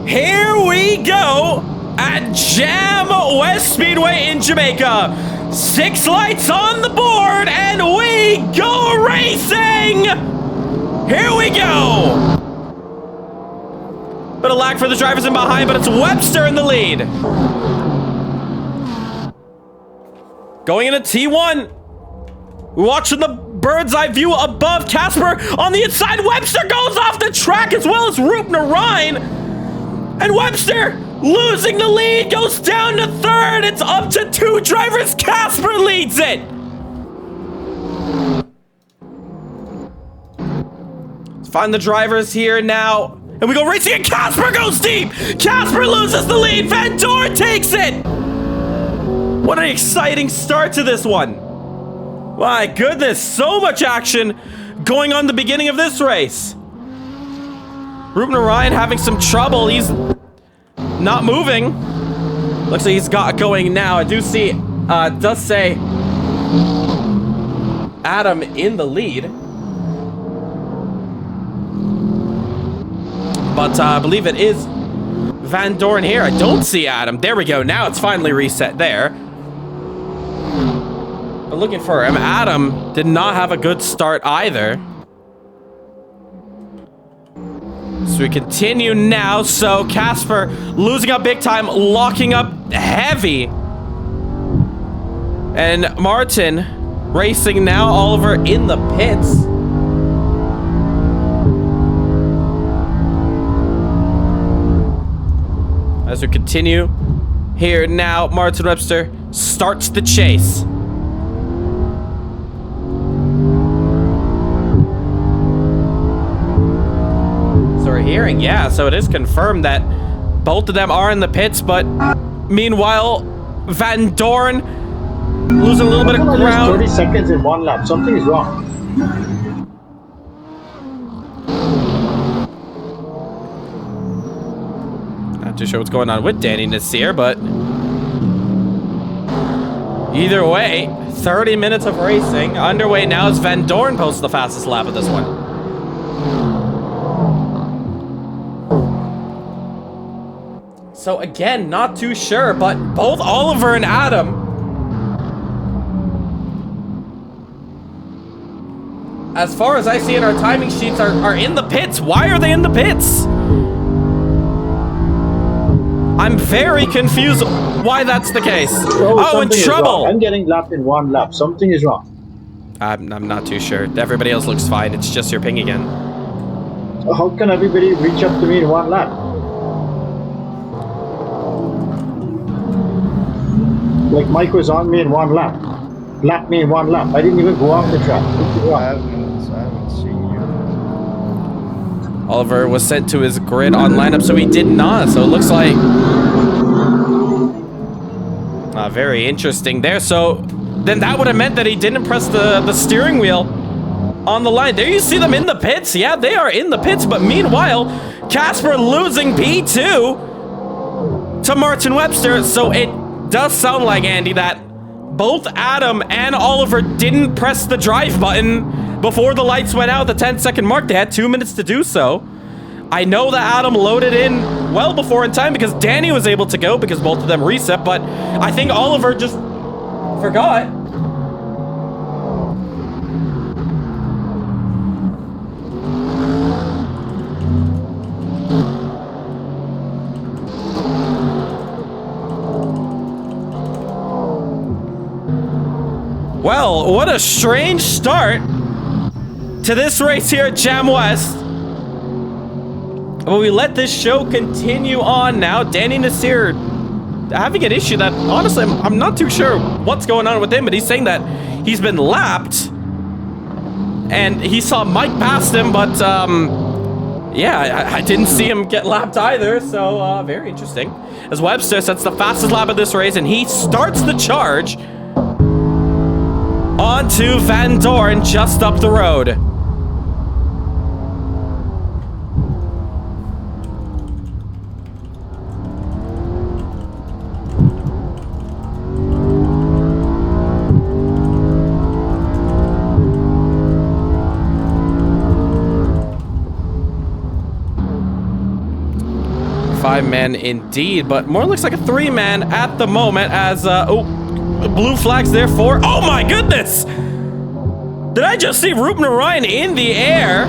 Here we go at Jamwest Speedway in Jamaica. 6 lights on the board and we go racing. Here we go. Bit of lag for the drivers in behind, but it's Webster in the lead. Going into T1. Watching the bird's eye view above. Casper on the inside. Webster goes off the track as well as Norisring. And Webster losing the lead, goes down to 3rd. It's up to 2 drivers. Casper leads it. Let's find the drivers here now. And we go racing and Casper goes deep. Casper loses the lead. Van Dorn takes it. What an exciting start to this one. My goodness, so much action going on the beginning of this race. Norisring having some trouble. He's not moving. Looks like he's got going now. I do see, it does say Adam in the lead. But I believe it is Van Dorn here. I don't see Adam. There we go. Now it's finally reset there. But looking for him. Adam did not have a good start either. So we continue now. So Casper losing up big time, locking up heavy. And Martin racing now. Oliver in the pits. As we continue here now, Martin Webster starts the chase. So we're hearing, yeah, so it is confirmed that both of them are in the pits, but meanwhile, Van Dorn losing a little bit of ground. 30 seconds in one lap. Something is wrong. Not too sure what's going on with Danny Nasir, but either way, 30 minutes of racing underway now as Van Dorn posts the fastest lap of this one. So again, not too sure, but both Oliver and Adam as far as I see in our timing sheets are in the pits. Why are they in the pits? I'm very confused why that's the case. Oh, in trouble. I'm getting lapped in one lap. Something is wrong. I'm not too sure. Everybody else looks fine. It's just your ping again. How can everybody reach up to me in one lap? Like Mike was on me in one lap. Lapped me in one lap. I didn't even go off the track. I haven't seen you. Oliver was sent to his grid on lineup, so he did not. So it looks like very interesting there. So then that would have meant that he didn't press the steering wheel on the line. There you see them in the pits. Yeah, they are in the pits. But meanwhile, Casper losing P2 to Martin Webster. So it does sound like, Andy, that both Adam and Oliver didn't press the drive button before the lights went out, the 10-second mark. They had 2 minutes to do so. I know that Adam loaded in well before in time because Danny was able to go because both of them reset, but I think Oliver just forgot. Well, what a strange start to this race here at Jamwest. But we let this show continue on now. Danny Nasir having an issue that, honestly, I'm not too sure what's going on with him, but he's saying that he's been lapped. And he saw Mike past him, but, yeah, I didn't see him get lapped either, so very interesting. As Webster sets the fastest lap of this race, and he starts the charge onto Van Dorn just up the road. 5-man indeed, but more looks like a 3-man at the moment as, blue flags there for, oh my goodness! Did I just see Ruben Orion in the air?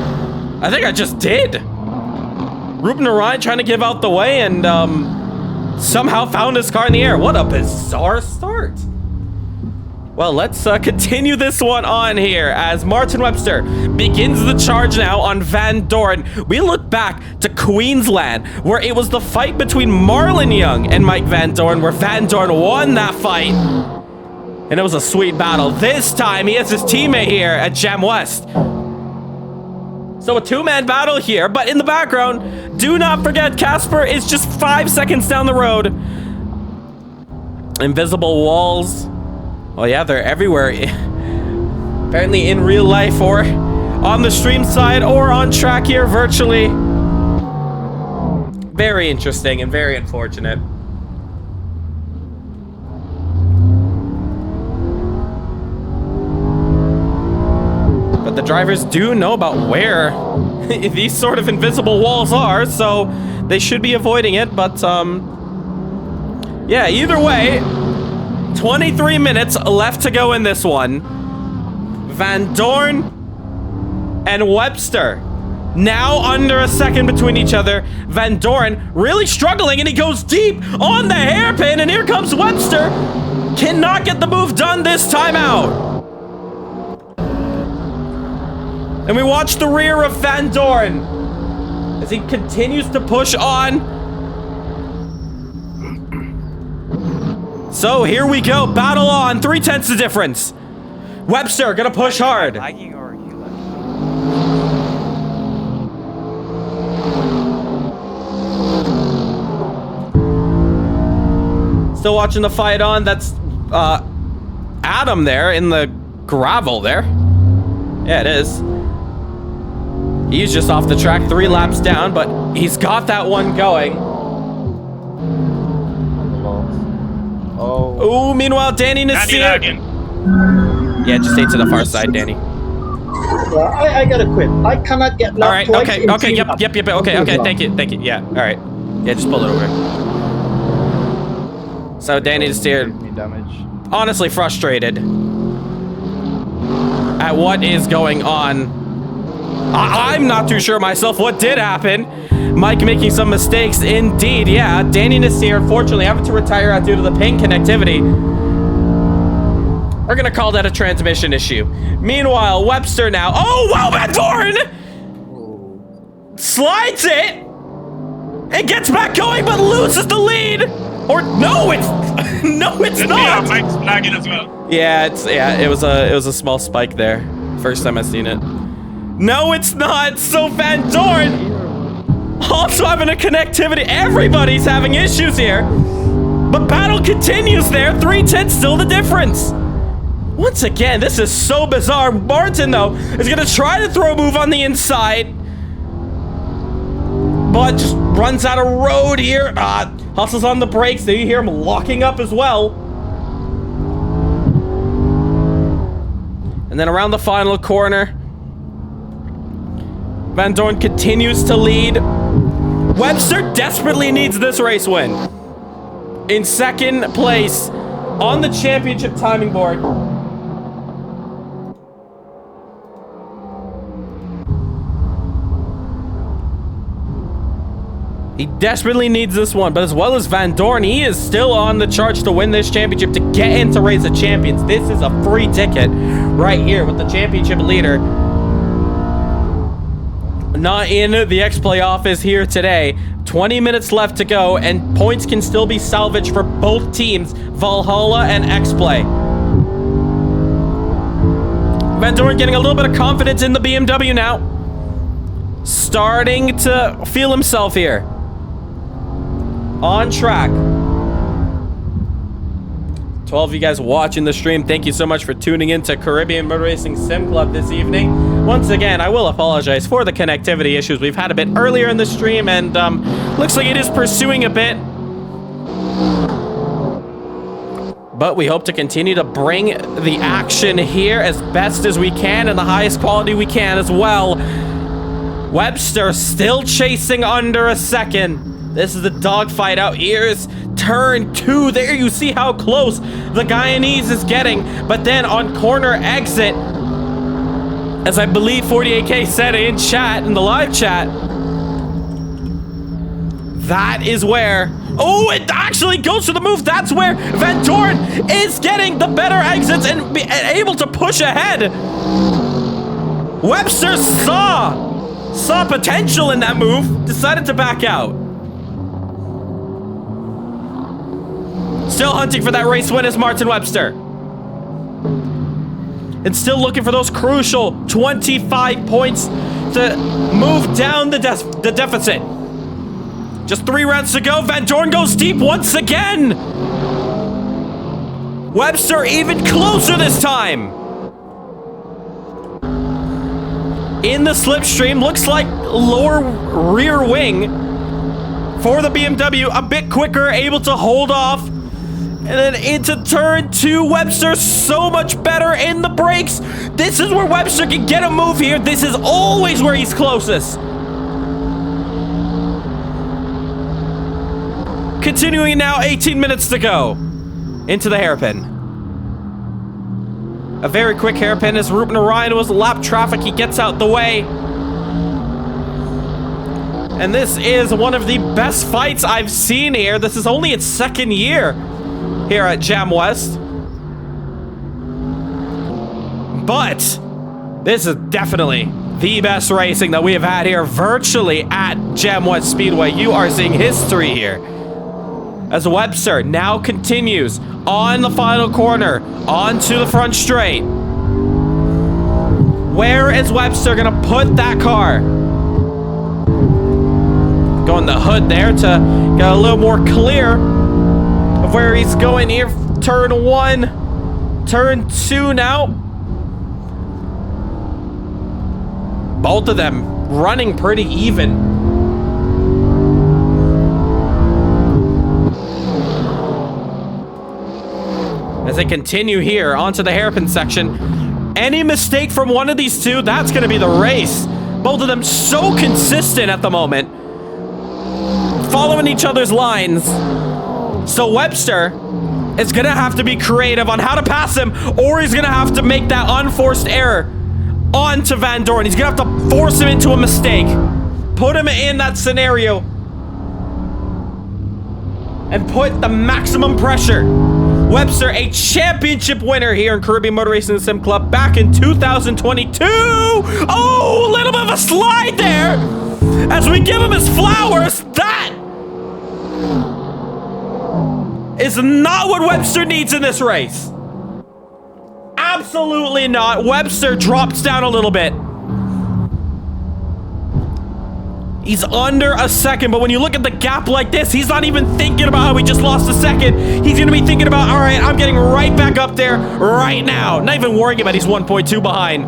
I think I just did. Ruben Orion trying to give out the way and, somehow found his car in the air. What a bizarre start. Well, let's continue this one on here as Martin Webster begins the charge now on Van Doren. We look back to Queensland, where it was the fight between Marlon Young and Mike Van Doren, where Van Doren won that fight. And it was a sweet battle. This time, he has his teammate here at Jamwest. So a 2-man battle here, but in the background, do not forget Casper is just 5 seconds down the road. Invisible walls. Well, yeah, they're everywhere. Apparently in real life or on the stream side or on track here virtually. Very interesting and very unfortunate. But the drivers do know about where these sort of invisible walls are, so they should be avoiding it. But, yeah, either way, 23 minutes left to go in this one. Van Doren and Webster now under a second between each other. Van Doren really struggling, and he goes deep on the hairpin, and here comes Webster. Cannot get the move done this time out. And we watch the rear of Van Doren as he continues to push on. So here we go, battle on, 3/10 the difference. Webster gonna push hard. Still watching the fight on. That's Adam there in the gravel there. Yeah, it is. He's just off the track, 3 laps down, but he's got that one going. Oh, meanwhile, Danny Nasir. Yeah, just stay to the far side, Danny. I gotta quit. I cannot get all right, okay, yep, okay, thank you, yeah, all right. Yeah, just pull it over. So Danny Nasir, honestly frustrated at what is going on. I'm not too sure myself what did happen. Mike making some mistakes indeed. Yeah, Danny Nasir, unfortunately, having to retire due to the paint connectivity. We're gonna call that a transmission issue. Meanwhile, Webster now. Oh, wow, Van Doren! Slides it! And gets back going, but loses the lead! Or, no, it's... no, it's not! Yeah, Mike's flagging as well. Yeah, it was a small spike there. First time I've seen it. No, it's not! So Van Doren also having a connectivity. Everybody's having issues here. But battle continues there. 3/10 still the difference. Once again, this is so bizarre. Martin, though, is going to try to throw a move on the inside. But just runs out of road here. Hustles on the brakes. There you hear him locking up as well. And then around the final corner, Van Doren continues to lead. Webster desperately needs this race win. In second place on the championship timing board. He desperately needs this one, but as well as Van Doren, he is still on the charge to win this championship, to get into Race of Champions. This is a free ticket right here with the championship leader. Not in the X-Play office here today. 20 minutes left to go, and points can still be salvaged for both teams, Valhalla and X-Play. Van Doren getting a little bit of confidence in the BMW now. Starting to feel himself here. On track. 12 of you guys watching the stream, thank you so much for tuning in to Caribbean Motor Racing Sim Club this evening. Once again, I will apologize for the connectivity issues we've had a bit earlier in the stream, and looks like it is pursuing a bit. But we hope to continue to bring the action here as best as we can and the highest quality we can as well. Webster still chasing under a second. This is the dogfight out. Here's turn 2. There you see how close the Guyanese is getting. But then on corner exit, as I believe 48K said in chat, in the live chat, that is where... Oh, it actually goes for the move. That's where Van Doorn is getting the better exits and able to push ahead. Webster saw potential in that move, decided to back out. Still hunting for that race win is Martin Webster. And still looking for those crucial 25 points to move down the deficit. Just 3 rounds to go. Van Doorn goes deep once again. Webster even closer this time. In the slipstream, looks like lower rear wing for the BMW. A bit quicker, able to hold off. And then into turn 2, Webster so much better in the brakes. This is where Webster can get a move here. This is always where he's closest. Continuing now, 18 minutes to go into the hairpin. A very quick hairpin as Ruben Orion was lap traffic. He gets out the way. And this is one of the best fights I've seen here. This is only its 2nd year here at Jamwest. But this is definitely the best racing that we have had here virtually at Jamwest Speedway. You are seeing history here. As Webster now continues on the final corner, onto the front straight. Where is Webster gonna put that car? Going the hood there to get a little more clear of where he's going here. Turn 1, turn 2 now. Both of them running pretty even. As they continue here onto the hairpin section. Any mistake from one of these two, that's going to be the race. Both of them so consistent at the moment. Following each other's lines. So Webster is going to have to be creative on how to pass him, or he's going to have to make that unforced error onto Van Doorn. He's going to have to force him into a mistake. Put him in that scenario. And put the maximum pressure. Webster, a championship winner here in Caribbean Motor Racing Sim Club back in 2022. Oh, a little bit of a slide there. As we give him his flowers, that is not what Webster needs in this race. Absolutely not. Webster drops down a little bit. He's under a second, but when you look at the gap like this, he's not even thinking about how he just lost a second. He's going to be thinking about, all right, I'm getting right back up there right now. Not even worrying about he's 1.2 behind.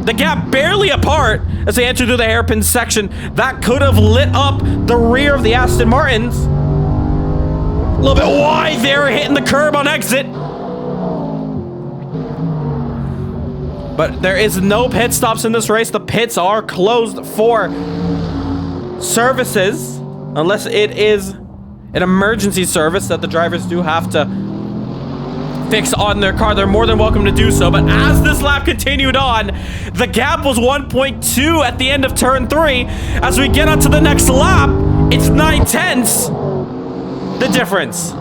The gap barely apart as they enter through the hairpin section. That could have lit up the rear of the Aston Martins. A little bit wide there, hitting the curb on exit. But there is no pit stops in this race. The pits are closed for services, unless it is an emergency service that the drivers do have to fix on their car. They're more than welcome to do so. But as this lap continued on, the gap was 1.2 at the end of turn 3. As we get onto the next lap, it's 9/10 the difference.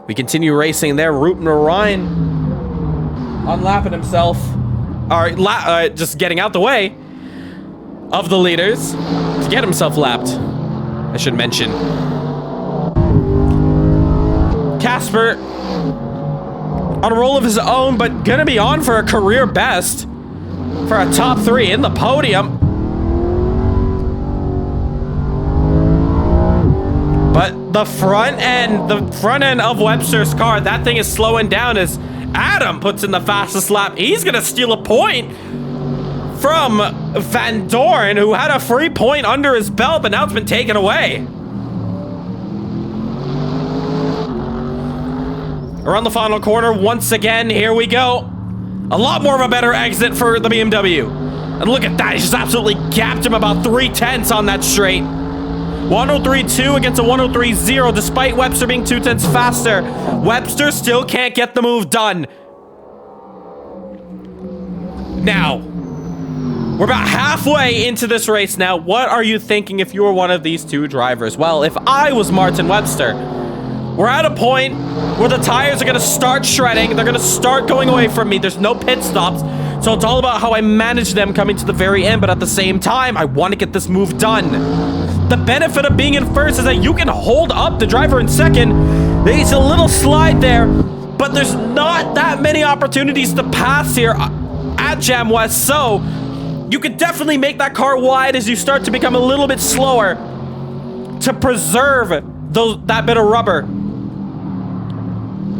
We continue racing there. Ruben Orion unlapping himself. All right, just getting out the way of the leaders to get himself lapped. I should mention. Casper on a roll of his own, but gonna be on for a career best for a top 3 in the podium. But the front end of Webster's car, that thing is slowing down as Adam puts in the fastest lap. He's gonna steal a point from Van Doorn, who had a free point under his belt, but now it's been taken away. Around the final corner once again, here we go. A lot more of a better exit for the BMW. And look at that, he just absolutely gapped him about 3/10 on that straight. 103.2 against a 103.0, despite Webster being 2/10 faster. Webster still can't get the move done. Now, we're about halfway into this race now. What are you thinking if you were one of these two drivers? Well, if I was Martin Webster, we're at a point where the tires are going to start shredding. They're going to start going away from me. There's no pit stops. So it's all about how I manage them coming to the very end. But at the same time, I want to get this move done. The benefit of being in first is that you can hold up the driver in second. There's a little slide there, but there's not that many opportunities to pass here at Jamwest. So you could definitely make that car wide as you start to become a little bit slower to preserve that bit of rubber.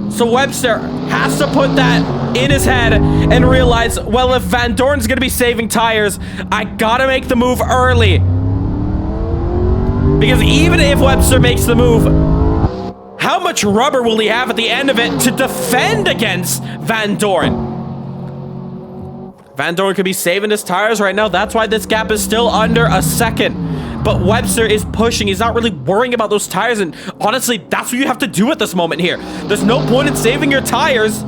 So Webster has to put that in his head and realize, well, if Van Dorn's going to be saving tires, I got to make the move early. Because even if Webster makes the move, how much rubber will he have at the end of it to defend against Van Dorn? Van Dorn could be saving his tires right now. That's why this gap is still under a second. But Webster is pushing. He's not really worrying about those tires. And honestly, that's what you have to do at this moment here. There's no point in saving your tires.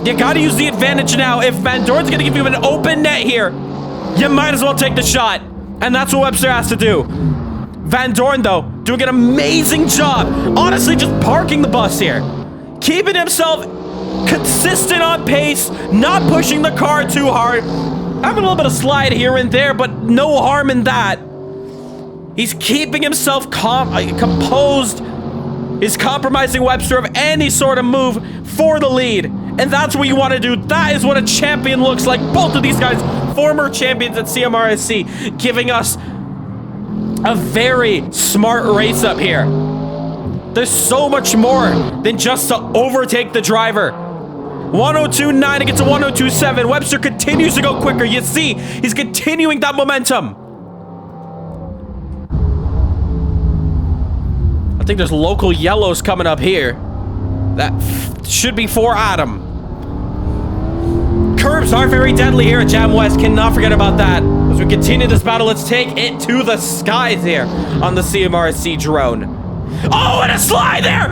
You got to use the advantage now. If Van Dorn's going to give you an open net here, you might as well take the shot. And that's what Webster has to do. Van Dorn, though, doing an amazing job. Honestly, just parking the bus here. Keeping himself consistent on pace, not pushing the car too hard. Having a little bit of slide here and there, but no harm in that. He's keeping himself composed. He's compromising Webster of any sort of move for the lead. And that's what you want to do. That is what a champion looks like. Both of these guys, former champions at CMRSC, giving us a very smart race up here. There's so much more than just to overtake the driver. 102.9 against a 102.7. Webster continues to go quicker. You see, he's continuing that momentum. I think there's local yellows coming up here. That should be for Adam. Curbs are very deadly here at Jamwest. Cannot forget about that. As we continue this battle, let's take it to the skies here on the CMRSC drone. Oh, and a slide there!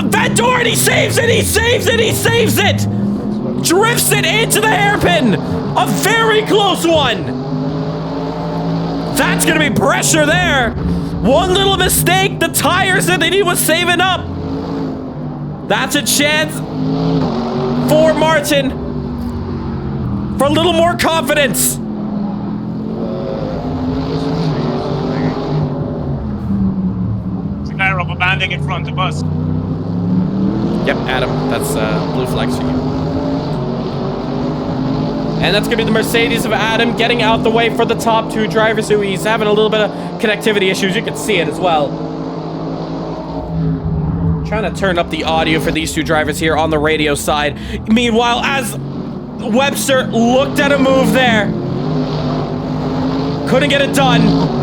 Van Dorn, he saves it, he saves it, he saves it! Drifts it into the hairpin! A very close one! That's gonna be pressure there! One little mistake, the tires that he was saving up! That's a chance for Martin for a little more confidence. Guy rubber banding in front of us. Yep, Adam, that's blue flags for you. And that's gonna be the Mercedes of Adam getting out the way for the top two drivers, who he's having a little bit of connectivity issues. You can see it as well. Trying to turn up the audio for these two drivers here on the radio side. Meanwhile, as Webster looked at a move there, couldn't get it done.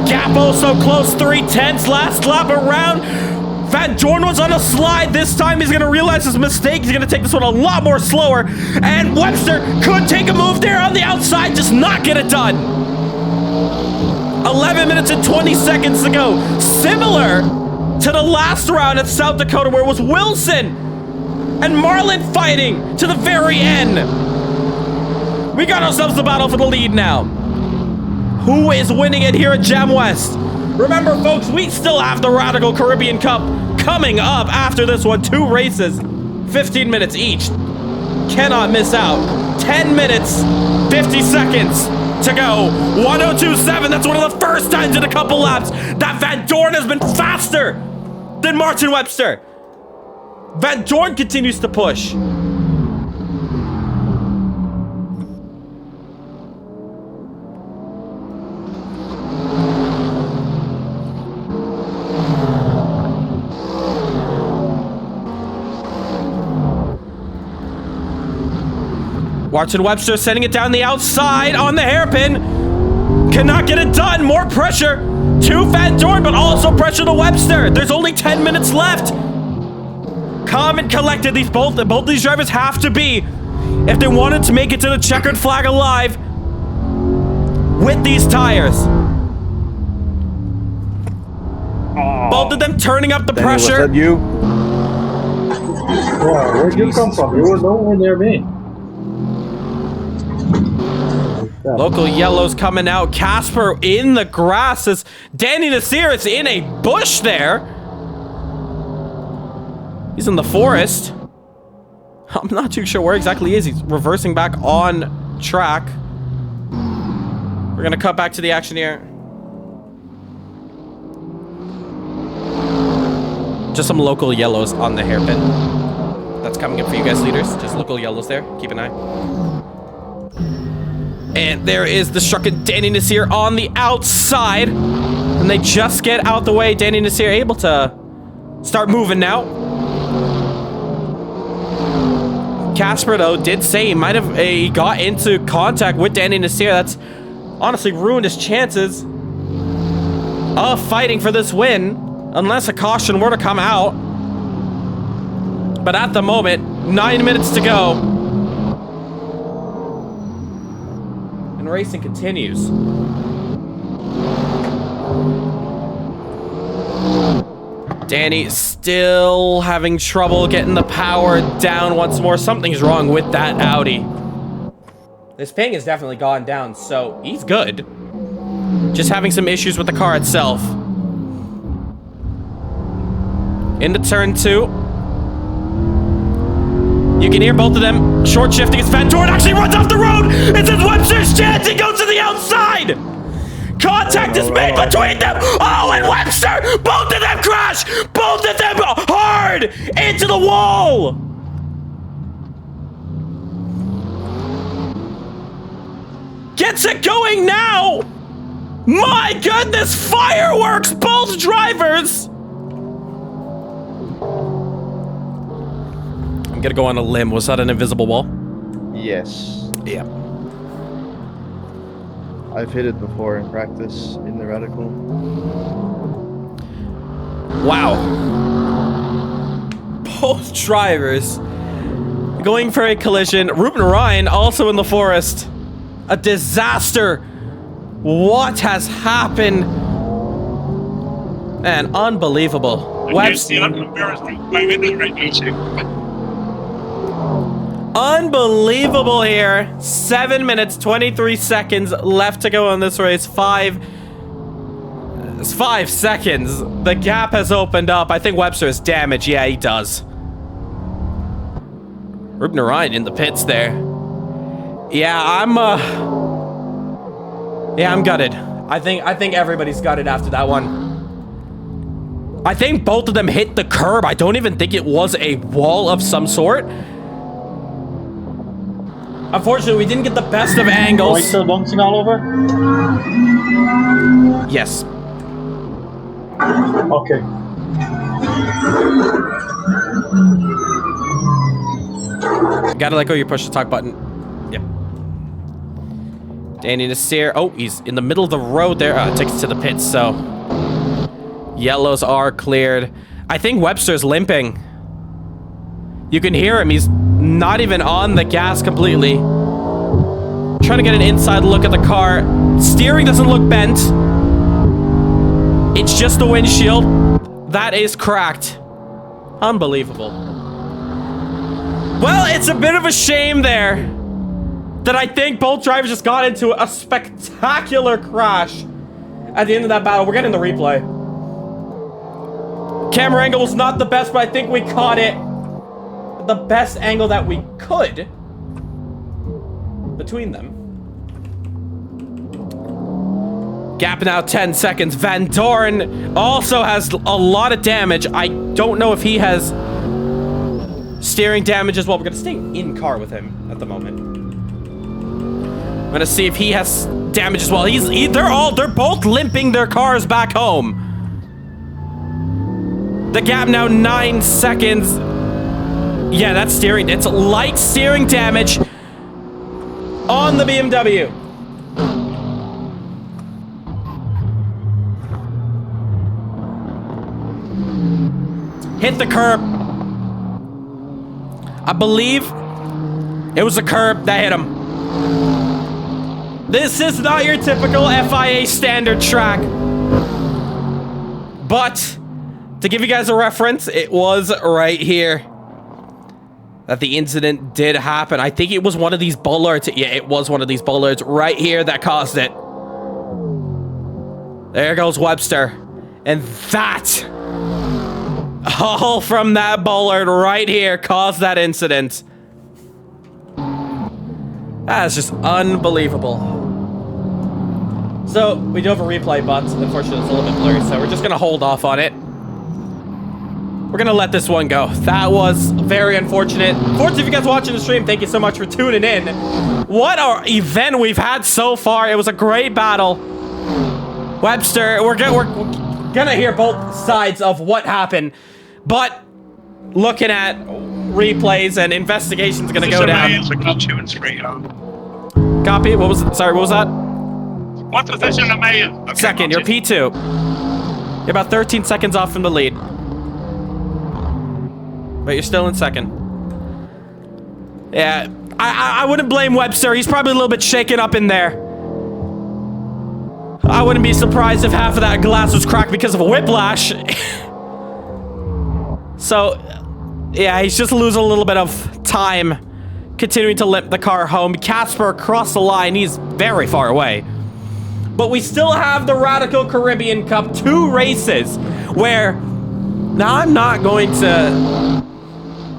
Gap also close, 3/10 last lap around. Van Dorn was on a slide. This time he's going to realize his mistake. He's going to take this one a lot more slower. And Webster could take a move there on the outside, just not get it done. 11 minutes and 20 seconds to go. Similar to the last round at South Dakota, where it was Wilson and Marlin fighting to the very end. We got ourselves the battle for the lead now. Who is winning it here at Jamwest? Remember, folks, we still have the Radical Caribbean Cup coming up after this one. 2 races, 15 minutes each. Cannot miss out. 10 minutes, 50 seconds to go. 102.7, that's one of the first times in a couple laps that Van Dorn has been faster than Martin Webster. Van Dorn continues to push. Martin Webster sending it down the outside on the hairpin. Cannot get it done. More pressure to Van Dorn, but also pressure to Webster. There's only 10 minutes left. calm and collected. Both these drivers have to be, if they wanted to make it to the checkered flag alive with these tires. Both of them turning up the pressure. Was that you? Yeah, where'd you come from? You were nowhere near me. Local yellows coming out. Casper in the grass as Danny Nasir is in a bush there. He's in the forest. I'm not too sure where exactly he is. He's reversing back on track. We're gonna cut back to the action here. Just some local yellows on the hairpin. That's coming up for you guys, leaders. Just local yellows there. Keep an eye. And there is the Strucken Danny Nasir on the outside. And they just get out the way. Danny Nasir able to start moving now. Casper, though, did say he might have got into contact with Danny Nasir. That's honestly ruined his chances of fighting for this win, unless a caution were to come out. But at the moment, 9 minutes to go. And racing continues. Danny still having trouble getting the power down once more. Something's wrong with that Audi. This ping has definitely gone down, so he's good. Just having some issues with the car itself. Into turn 2. You can hear both of them short shifting as Van Doren actually runs off the road. It's his Webster's chance. He goes to the outside. Contact is made between them. Oh, and Webster. Both of them crash. Both of them hard into the wall. Gets it going now. My goodness, fireworks, both drivers. I'm gonna go on a limb. Was that an invisible wall? Yes. Yeah. I've hit it before in practice in the radical. Wow. Both drivers going for a collision. Ruben Ryan also in the forest. A disaster. What has happened? Man, unbelievable. Unbelievable here. 7 minutes, 23 seconds left to go on this race. 5 seconds. The gap has opened up. I think Webster is damaged. Yeah, he does. Ruben Ryan in the pits there. Yeah, I'm gutted. I think everybody's gutted after that one. I think both of them hit the curb. I don't even think it was a wall of some sort. Unfortunately, we didn't get the best of angles. Are we still bouncing all over? Yes. Okay. Gotta let go. You push the talk button. Yep. Danny Nasir. Oh, he's in the middle of the road there. Takes it to the pits, so yellows are cleared. I think Webster's limping. You can hear him. He's not even on the gas completely. Trying to get an inside look at the car. Steering doesn't look bent. It's just the windshield. That is cracked. Unbelievable. Well, it's a bit of a shame there that I think both drivers just got into a spectacular crash at the end of that battle. We're getting the replay. Camera angle was not the best, but I think we caught it the best angle that we could between them. Gap now 10 seconds. Van Doren also has a lot of damage. I don't know if he has steering damage as well. We're gonna stay in car with him at the moment. I'm gonna see if he has damage as well. They're both limping their cars back home. The gap now 9 seconds. Yeah, that's steering. It's light steering damage on the BMW. Hit the curb. I believe it was a curb that hit him. This is not your typical FIA standard track. But to give you guys a reference, it was right here that the incident did happen. I think it was one of these bollards. Yeah, it was one of these bollards right here that caused it. There goes Webster. And that, all from that bollard right here, caused that incident. That is just unbelievable. So, we do have a replay, but unfortunately it's a little bit blurry, so we're just going to hold off on it. We're going to let this one go. That was very unfortunate. Fortunately, if you guys watching the stream, thank you so much for tuning in. What an event we've had so far. It was a great battle. Webster, we're gonna hear both sides of what happened, but looking at replays and investigations gonna go down. Copy. What was it? Sorry, what was that? What position am I in? Okay, second. You're P2. You're about 13 seconds off from the lead, but you're still in second. Yeah, I wouldn't blame Webster. He's probably a little bit shaken up in there. I wouldn't be surprised if half of that glass was cracked because of a whiplash. So, yeah, he's just losing a little bit of time, continuing to limp the car home. Casper across the line. He's very far away. But we still have the Radical Caribbean Cup, 2 races, where... Now, I'm not going to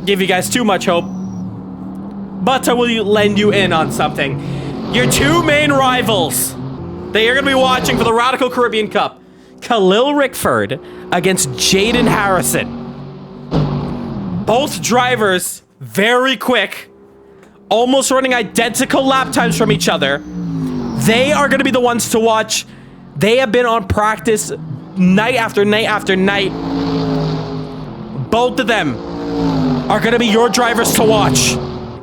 give you guys too much hope, but I will lend you in on something. Your 2 main rivals... They are going to be watching for the Radical Caribbean Cup. Khalil Rickford against Jaden Harrison. Both drivers, very quick, almost running identical lap times from each other. They are going to be the ones to watch. They have been on practice night after night after night. Both of them are going to be your drivers to watch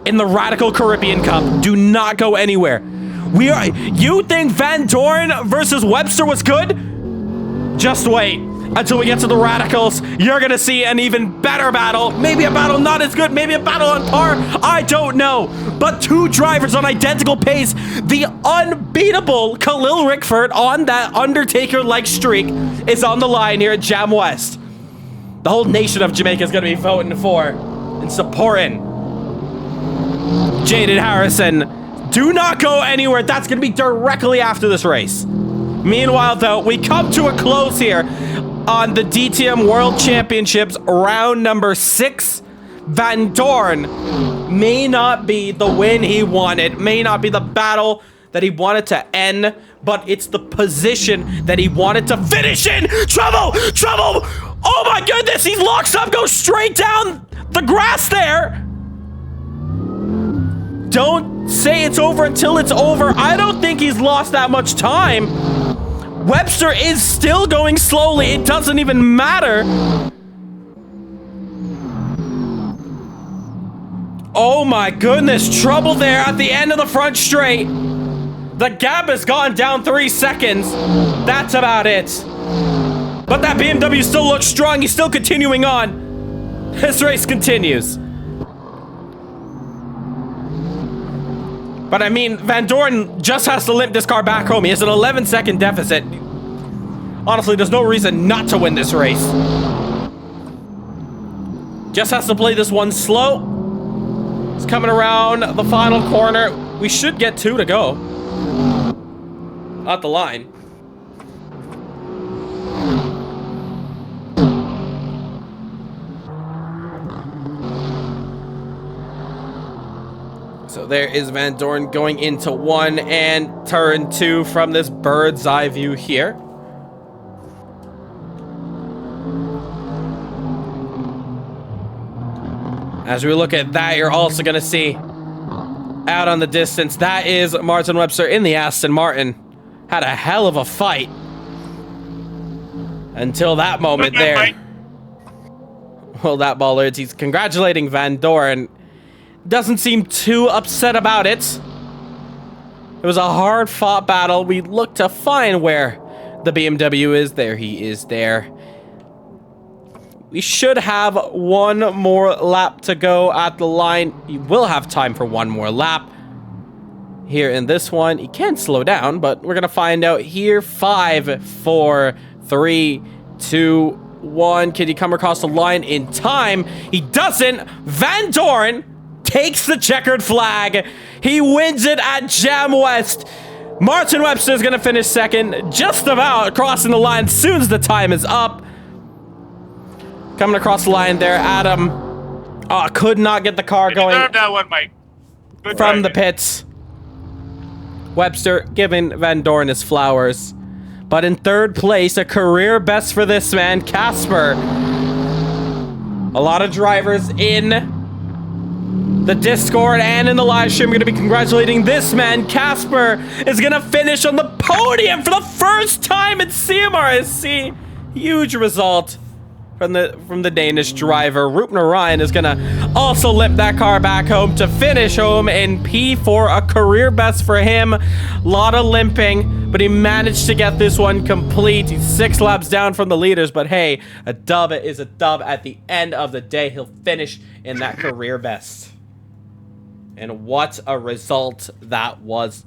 in the Radical Caribbean Cup. Do not go anywhere. You think Van Dorn versus Webster was good? Just wait until we get to the Radicals. You're gonna see an even better battle. Maybe a battle not as good, maybe a battle on par. I don't know. But 2 drivers on identical pace. The unbeatable Khalil Rickford on that Undertaker-like streak is on the line here at Jamwest. The whole nation of Jamaica is gonna be voting for and supporting Jaden Harrison. Do not go anywhere. That's going to be directly after this race. Meanwhile, though, we come to a close here on the DTM World Championships round number 6. Van Dorn may not be the win he wanted, may not be the battle that he wanted to end, but it's the position that he wanted to finish in. Trouble! Trouble! Oh my goodness, he's locked up, goes straight down the grass there. Don't say it's over until it's over. I don't think he's lost that much time. Webster is still going slowly. It doesn't even matter. Oh my goodness, trouble there at the end of the front straight. The gap has gone down 3 seconds. That's about it. But that BMW still looks strong. He's still continuing on. This race continues. But I mean, Van Dorn just has to limp this car back home. He has an 11-second deficit. Honestly, there's no reason not to win this race. Just has to play this one slow. It's coming around the final corner. We should get 2 to go. At the line. So there is Van Dorn going into 1 and turn 2 from this bird's eye view here. As we look at that, you're also going to see out on the distance, that is Martin Webster in the Aston Martin. Had a hell of a fight until that moment there. Well, that Bollards, he's congratulating Van Dorn. Doesn't seem too upset about it. It was a hard-fought battle. We look to find where the BMW is. There he is there. We should have one more lap to go at the line. You will have time for one more lap. Here in this one, he can slow down, but we're going to find out here. 5, 4, 3, 2, 1. Can he come across the line in time? He doesn't. Van Dorn takes the checkered flag. He wins it at Jamwest. Martin Webster is going to finish second, just about crossing the line as soon as the time is up. Coming across the line there, Adam. Oh, could not get the car going. Deserve that one, Mike. Good From the driving. pits. Webster giving Van Dorn his flowers. But in third place, a career best for this man, Casper. A lot of drivers in the Discord and in the live stream are going to be congratulating this man. Casper is going to finish on the podium for the first time in CMRSC. Huge result from the Danish driver. Rupner Ryan is going to also limp that car back home to finish home in P4, a career best for him. Lot of limping, but he managed to get this one complete. He's 6 laps down from the leaders, but hey, a dub is a dub at the end of the day. He'll finish in that career best. And what a result that was.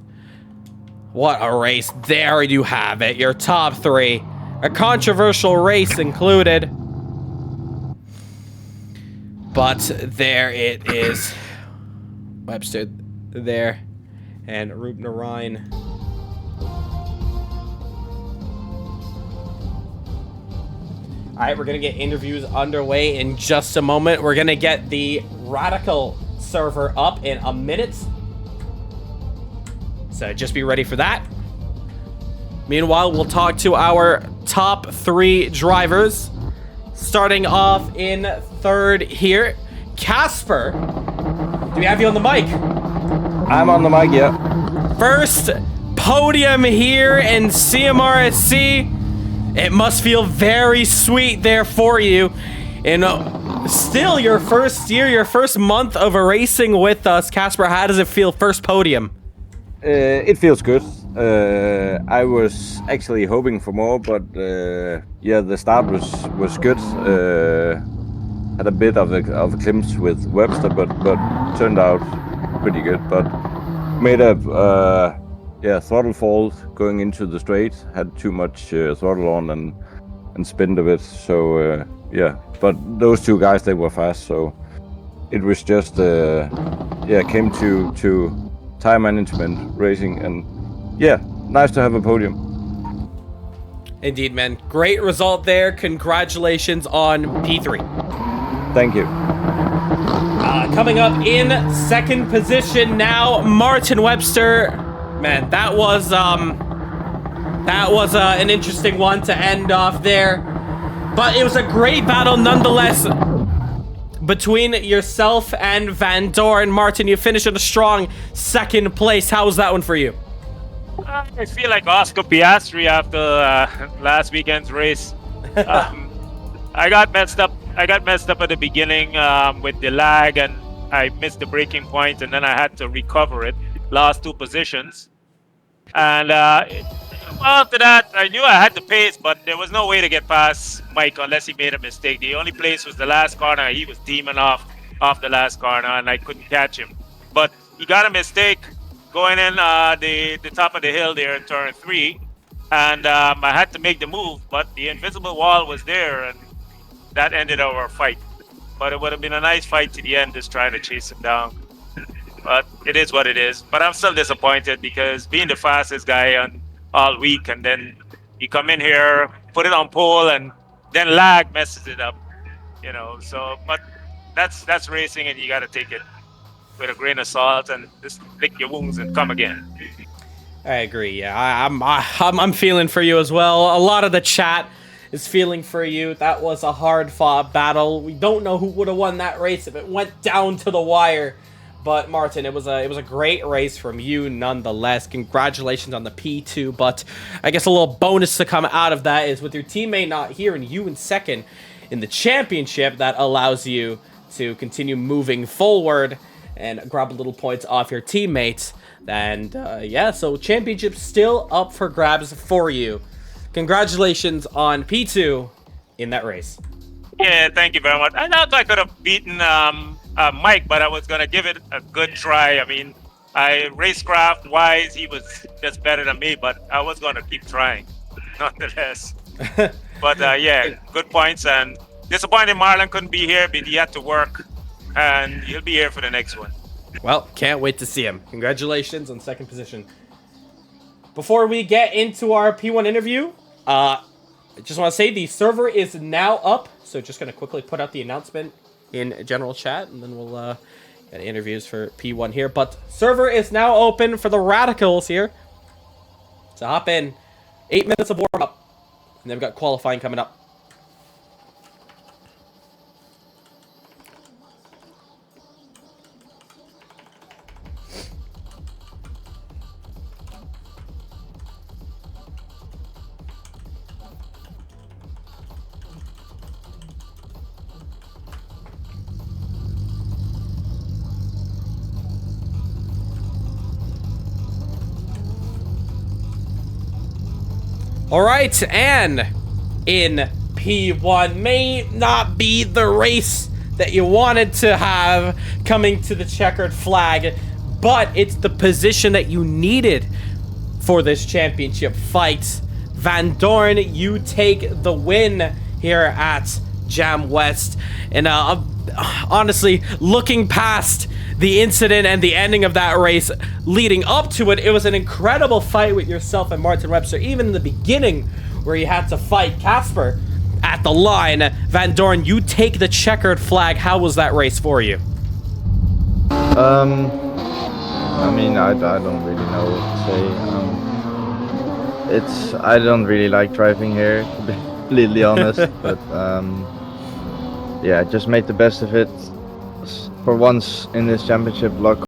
What a race. There you have it, your top 3. A controversial race included. But there it is. Webster there. And Rupner Ryan. Alright, we're going to get interviews underway in just a moment. We're going to get the Radical server up in a minute. So just be ready for that. Meanwhile, we'll talk to our top 3 drivers. Starting off in third here, Casper. Do we have you on the mic? I'm on the mic, yeah. First podium here in CMRSC. It must feel very sweet there for you. And still your first year, your first month of racing with us. Casper, how does it feel, first podium? It feels good. I was actually hoping for more, but yeah, the start was good. Had a bit of a glimpse with Webster, but turned out pretty good. But made a throttle fall going into the straight. Had too much throttle on and spinned a bit. So yeah, but those 2 guys, they were fast. So it was just came to tire management racing, and yeah, nice to have a podium. Indeed, man. Great result there. Congratulations on P3. Thank you. Coming up in second position now, Martin Webster. Man, that was an interesting one to end off there. But it was a great battle nonetheless between yourself and Van Dorn. Martin, you finished in a strong second place. How was that one for you? I feel like Oscar Piastri after last weekend's race. I got messed up. at the beginning with the lag, and I missed the braking point, and then I had to recover it. Lost 2 positions, and after that, I knew I had the pace, but there was no way to get past Mike unless he made a mistake. The only place was the last corner. He was teaming off the last corner, and I couldn't catch him. But he got a mistake going in the top of the hill there in turn 3, and I had to make the move, but the invisible wall was there, and that ended our fight. But it would have been a nice fight to the end, just trying to chase him down. But it is what it is. But I'm still disappointed because being the fastest guy on all week, and then you come in here, put it on pole, and then lag messes it up, you know. So, but that's racing, and you got to take it with a grain of salt and just lick your wounds and come again. I agree. Yeah, I'm feeling for you as well. A lot of the chat is feeling for you. That was a hard-fought battle. We don't know who would have won that race if it went down to the wire. But Martin, it was a great race from you nonetheless. Congratulations on the P2. But I guess a little bonus to come out of that is with your teammate not here and you in second in the championship, that allows you to continue moving forward and grab a little points off your teammates. And yeah, so championship still up for grabs for you. Congratulations on P2 in that race. Yeah, thank you very much. I thought I could have beaten Mike, but I was gonna give it a good try. I mean, racecraft wise, he was just better than me, but I was gonna keep trying, nonetheless. But yeah, good points. And disappointed Marlon couldn't be here, but he had to work, and he'll be here for the next one. Well, can't wait to see him. Congratulations on second position. Before we get into our P1 interview, I just want to say the server is now up. So just going to quickly put out the announcement in general chat, and then we'll get interviews for P1 here. But server is now open for the Radicals here. So hop in. 8 minutes of warm-up. And then we've got qualifying coming up. All right, and in P1 may not be the race that you wanted to have coming to the checkered flag, but it's the position that you needed for this championship fight. Van Dorn, you take the win here at Jamwest. And honestly, looking past the incident and the ending of that race leading up to it, it was an incredible fight with yourself and Martin Webster, even in the beginning where you had to fight Casper at the line. Van Dorn, you take the checkered flag. How was that race for you? I mean, I don't really know what to say. I don't really like driving here, to be completely honest, but yeah, just made the best of it. For once in this championship, luck